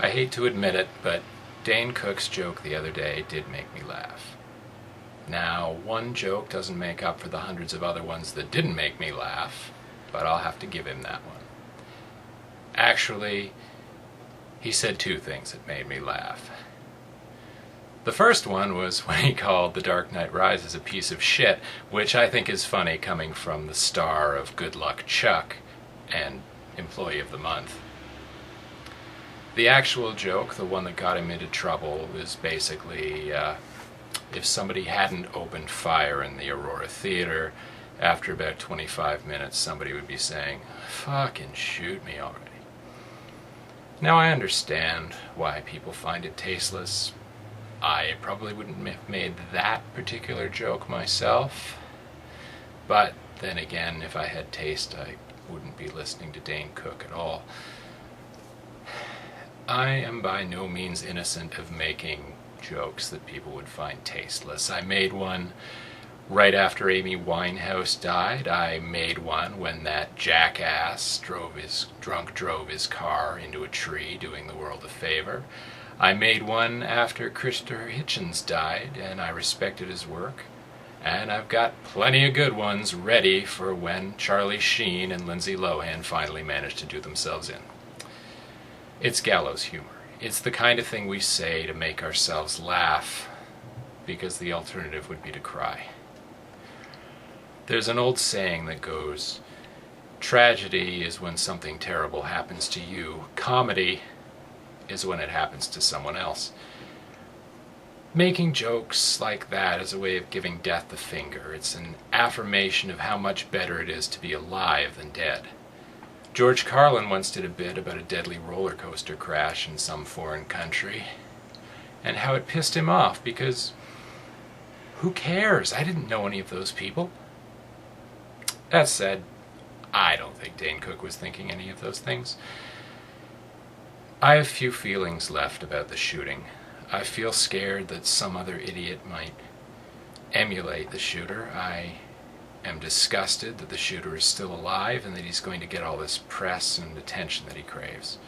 I hate to admit it, but Dane Cook's joke the other day did make me laugh. Now, one joke doesn't make up for the hundreds of other ones that didn't make me laugh, but I'll have to give him that one. Actually, he said two things that made me laugh. The first one was when he called The Dark Knight Rises a piece of shit, which I think is funny coming from the star of Good Luck Chuck and Employee of the Month. The actual joke, the one that got him into trouble, is basically if somebody hadn't opened fire in the Aurora Theater, after about 25 minutes somebody would be saying, "Fucking shoot me already." Now I understand why people find it tasteless. I probably wouldn't have made that particular joke myself, but then again, if I had taste, I wouldn't be listening to Dane Cook at all. I am by no means innocent of making jokes that people would find tasteless. I made one right after Amy Winehouse died. I made one when that jackass drove his car into a tree, doing the world a favor. I made one after Christopher Hitchens died, and I respected his work. And I've got plenty of good ones ready for when Charlie Sheen and Lindsay Lohan finally manage to do themselves in. It's gallows humor. It's the kind of thing we say to make ourselves laugh, because the alternative would be to cry. There's an old saying that goes, tragedy is when something terrible happens to you. Comedy is when it happens to someone else. Making jokes like that is a way of giving death the finger. It's an affirmation of how much better it is to be alive than dead. George Carlin once did a bit about a deadly roller coaster crash in some foreign country, and how it pissed him off because who cares? I didn't know any of those people. That said, I don't think Dane Cook was thinking any of those things. I have few feelings left about the shooting. I feel scared that some other idiot might emulate the shooter. I am disgusted that the shooter is still alive and that he's going to get all this press and attention that he craves.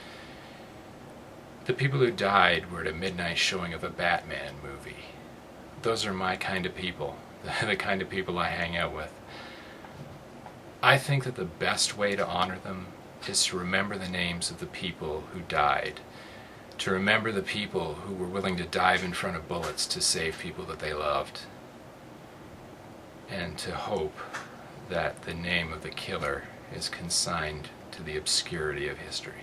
The people who died were at a midnight showing of a Batman movie. Those are my kind of people, the kind of people I hang out with. I think that the best way to honor them is to remember the names of the people who died, to remember the people who were willing to dive in front of bullets to save people that they loved, and to hope that the name of the killer is consigned to the obscurity of history.